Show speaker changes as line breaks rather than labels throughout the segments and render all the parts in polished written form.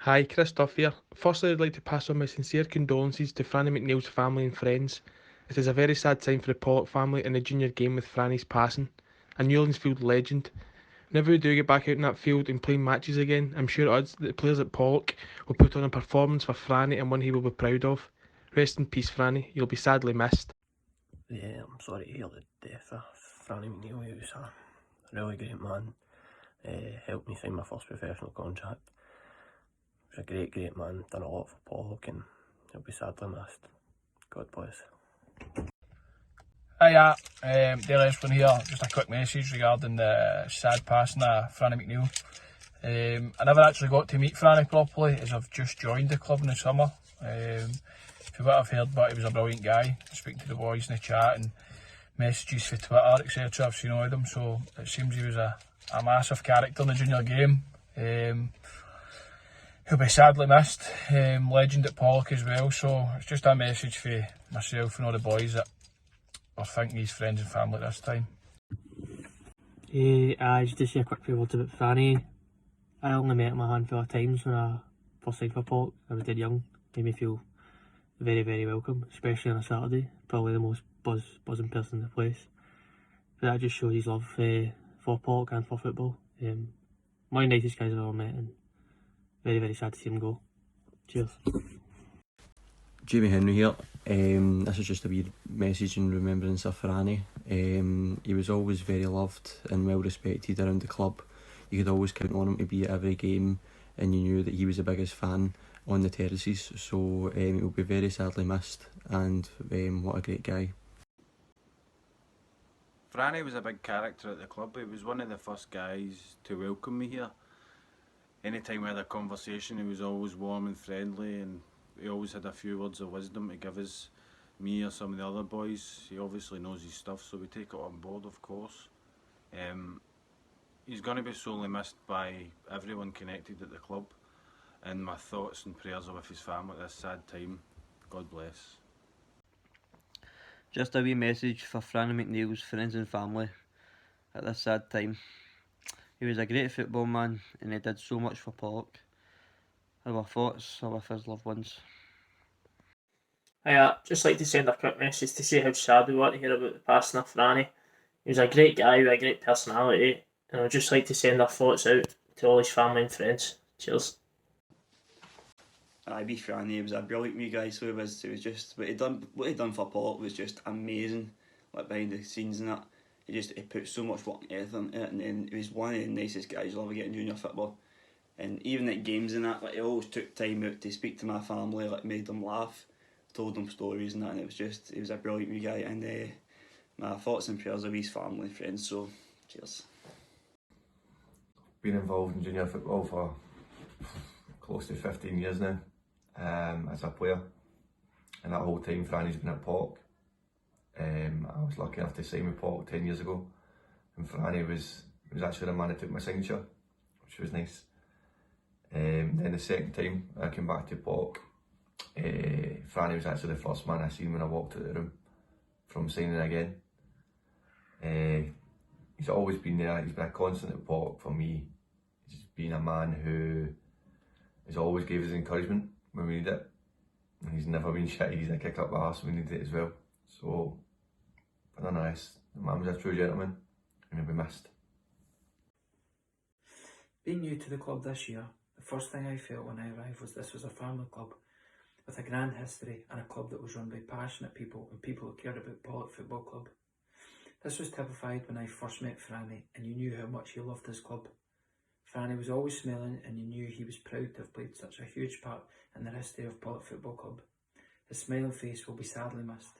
Hi, Christoph here. Firstly, I'd like to pass on my sincere condolences to Franny McNeill's family and friends. It is a very sad time for the Pollok family in the junior game with Franny's passing. A Newlands Field legend. Whenever we do get back out in that field and play matches again, I'm sure odds that the players at Pollok will put on a performance for Franny and one he will be proud of. Rest in peace, Franny. You'll be sadly missed.
Yeah, I'm sorry to hear the death of Franny McNeill. He was a really great man. Helped me sign my first professional contract. He was a great man, done a lot for Pollok, and he'll be sadly missed. God bless.
Hiya, Dale Esplin here. Just a quick message regarding the sad passing of Franny McNeill. I never actually got to meet Franny properly as I've just joined the club in the summer. From what I've heard, but he was a brilliant guy. Speaking to the boys in the chat and messages for Twitter, etc. I've seen all of them, so it seems he was a massive character in the junior game. He'll be sadly missed. Legend at Pollok as well, so it's just a message for myself and all the boys that are thinking his friends and family at this time.
Just to say a quick few words about Franny. I only met him a handful of times when I first signed for Pollok. I was dead young, made me feel very welcome, especially on a Saturday. Probably the most buzzing person in the place. But that just shows his love for Pollok and for football. One of the nicest guys I've ever met, and very sad to see him go. Cheers.
Jamie Henry here. This is just a wee message in remembrance of Franny. He was always very loved and well respected around the club. You could always count on him to be at every game, and you knew that he was the biggest fan on the terraces, so he will be very sadly missed, and what a great guy.
Franny was a big character at the club. He was one of the first guys to welcome me here. Anytime we had a conversation, he was always warm and friendly, and he always had a few words of wisdom to give us, me or some of the other boys. He obviously knows his stuff, so we take it on board, of course. He's going to be sorely missed by everyone connected at the club, and my thoughts and prayers are with his family at this sad time. God bless.
Just a wee message for Franny McNeill's friends and family at this sad time. He was a great football man and he did so much for Pollok. Our thoughts are with his loved ones.
Just like to send a quick message to say how sad we were to hear about the passing of Franny. He was a great guy with a great personality, and I'd just like to send our thoughts out to all his family and friends. Cheers.
I be Franny, he was a brilliant wee guy, so he was just what he done for Pollok was just amazing, like behind the scenes and that. He put so much work and effort into it, and he was one of the nicest guys you'll ever get in junior football. And even at games and that, like, he always took time out to speak to my family, like made them laugh, told them stories and that, and he was a brilliant wee guy, and my thoughts and prayers are with his family and friends, so cheers.
Been involved in junior football for close to 15 years now, as a player, and that whole time Franny's been at Pollok. I was lucky enough to sign with Pollok 10 years ago, and Franny was actually the man that took my signature, which was nice. Then the second time I came back to Pollok, Franny was actually the first man I seen when I walked out the room from signing again. He's always been there. He's been a constant at Pollok for me. He's been a man who has always gave us encouragement when we need it. And he's never been shit. He's a kick up the arse when we need it as well. So, but nonetheless, the man was a true gentleman and he'll be missed.
Being new to the club this year, the first thing I felt when I arrived was this was a family club with a grand history and a club that was run by passionate people and people who cared about Pollok Football Club. This was typified when I first met Franny, and you knew how much he loved his club. Franny was always smiling, and you knew he was proud to have played such a huge part in the history of Pollok Football Club. His smiling face will be sadly missed.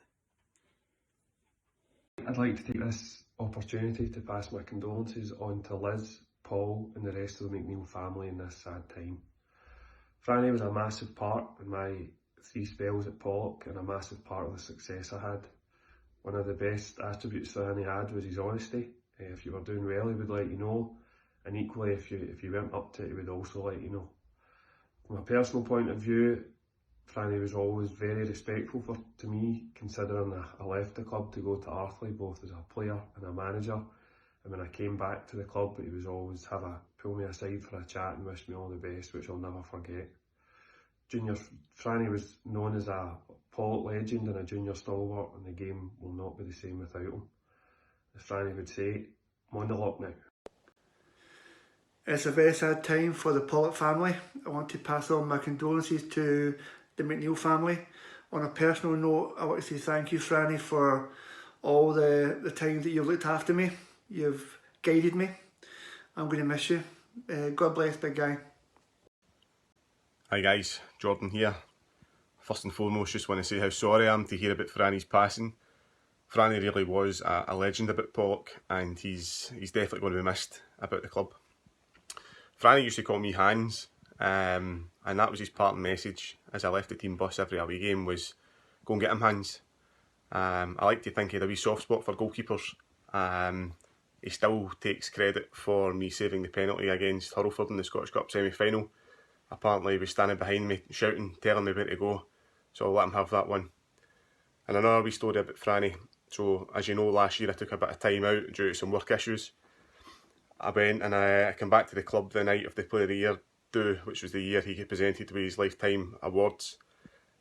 I'd like to take this opportunity to pass my condolences on to Liz, Paul and the rest of the McNeill family in this sad time. Franny was a massive part in my 3 spells at Pollok and a massive part of the success I had. One of the best attributes Franny had was his honesty. If you were doing well, he would let you know, and equally if you weren't up to it, he would also let you know. From a personal point of view, Franny was always very respectful to me, considering I left the club to go to Arthley, both as a player and a manager. And when I came back to the club, he was always have a pulled me aside for a chat and wished me all the best, which I'll never forget. Franny was known as a Pollok legend and a junior stalwart, and the game will not be the same without him. As Franny would say, I'm on the lock now.
It's a very sad time for the Pollok family. I want to pass on my condolences to the McNeill family. On a personal note, I want to say thank you, Franny, for all the time that you've looked after me. You've guided me. I'm going to miss you. God bless, big guy.
Hi guys, Jordan here. First and foremost, just want to say how sorry I am to hear about Franny's passing. Franny really was a legend about Pollok, and he's definitely going to be missed about the club. Franny used to call me Hans, and that was his parting message as I left the team bus every away game was, go and get him, Hans. I like to think he had a wee soft spot for goalkeepers. He still takes credit for me saving the penalty against Hurlford in the Scottish Cup semi-final. Apparently he was standing behind me, shouting, telling me where to go, so I'll let him have that one. And another wee story about Franny. So, as you know, last year I took a bit of time out due to some work issues. I went and I came back to the club the night of the Player of the Year do, which was the year he presented with his lifetime awards.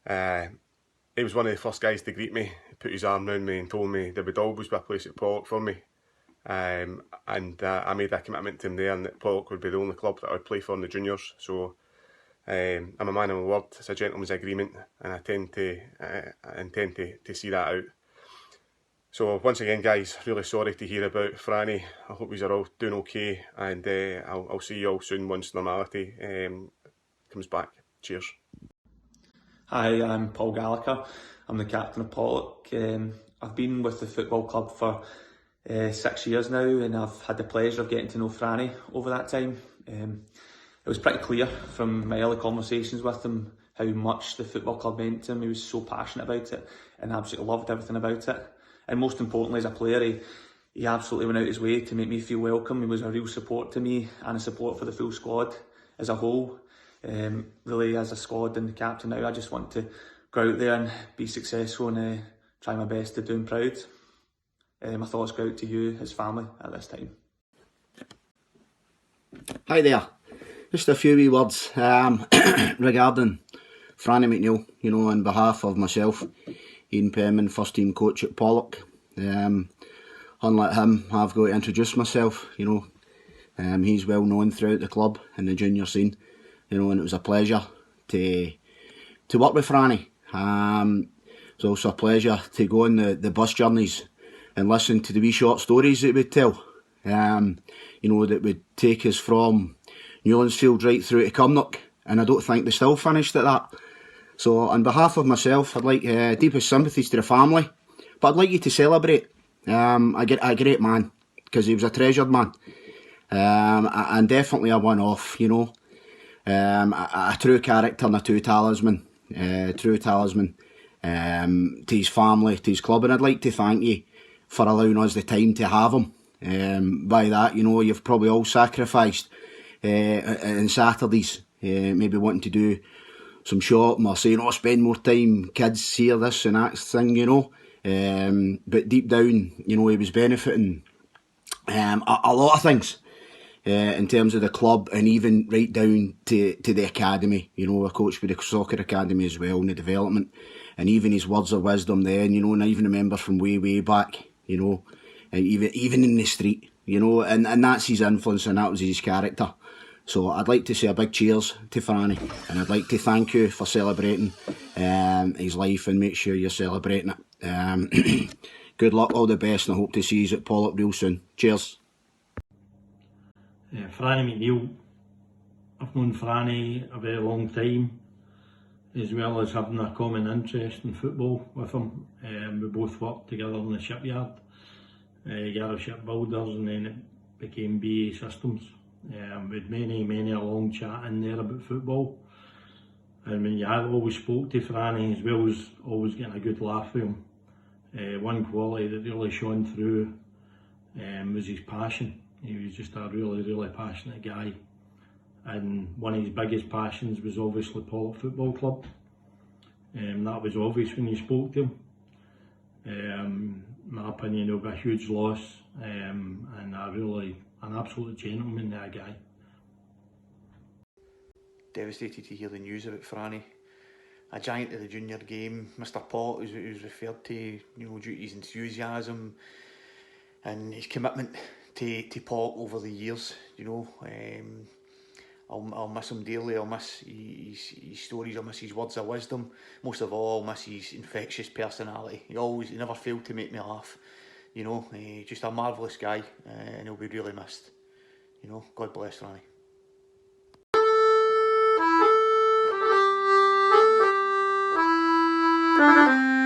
He was one of the first guys to greet me, put his arm round me and told me there would always be a place at Pollok for me. I made a commitment to him there, and that Pollok would be the only club that I would play for in the juniors. So I'm a man of my word. It's a gentleman's agreement, and I intend to see that out. So once again, guys, really sorry to hear about Franny. I hope you're all doing okay, and I'll see you all soon once normality comes back. Cheers.
Hi, I'm Paul Gallagher. I'm the captain of Pollok. I've been with the football club for 6 years now, and I've had the pleasure of getting to know Franny over that time. It was pretty clear from my early conversations with him how much the football club meant to him. He was so passionate about it and absolutely loved everything about it. And most importantly, as a player, he absolutely went out his way to make me feel welcome. He was a real support to me and a support for the full squad as a whole. Really, as a squad and the captain now, I just want to go out there and be successful and try my best to do him proud. My thoughts go out to you, his family, at this time.
Hi there. Just a few wee words regarding Franny McNeill, you know, on behalf of myself, Ian Penman, first team coach at Pollok. Unlike him, I've got to introduce myself, you know. He's well known throughout the club and the junior scene, you know, and it was a pleasure to work with Franny. It was also a pleasure to go on the bus journeys and listen to the wee short stories that he would tell, you know, that would take us from Newlandsfield right through to Cumnock, and I don't think they still finished at that. So on behalf of myself, I'd like deepest sympathies to the family, but I'd like you to celebrate a great man, because he was a treasured man, and definitely a one-off, you know, a true character and a true talisman to his family, to his club, and I'd like to thank you for allowing us the time to have him. By that, you know, you've probably all sacrificed on Saturdays, maybe wanting to do some shopping or saying, oh, spend more time, kids here, this and that thing, you know. But deep down, you know, he was benefiting a lot of things in terms of the club, and even right down to the academy. You know, I coached with the soccer academy as well in the development, and even his words of wisdom then, you know, and I even remember from way back, you know, and even in the street, you know, and that's his influence and that was his character. So I'd like to say a big cheers to Franny, and I'd like to thank you for celebrating his life, and make sure you're celebrating it. Good luck, all the best, and I hope to see you at Pollok real soon. Cheers.
Franny McNeill, I've known Franny a very long time, as well as having a common interest in football with him. We both worked together in the shipyard, Gareth Shipbuilders, and then it became BA Systems. We had many a long chat in there about football, and when you had always spoke to Franny, as well as always getting a good laugh with him, one quality that really shone through was his passion. He was just a really passionate guy, and one of his biggest passions was obviously Pollok Football Club. That was obvious when you spoke to him. In my opinion, it was a huge loss, and an absolute gentleman, that guy.
devastated to hear the news about Franny. A giant of the junior game, Mr. Pollok, as he was referred to, you know, due to his enthusiasm and his commitment to Pollok over the years. You know, I'll miss him dearly. I'll miss his stories. I'll miss his words of wisdom. Most of all, I'll miss his infectious personality. He never failed to make me laugh. You know, just a marvellous guy, and he'll be really missed. You know, God bless Franny.
Thank you.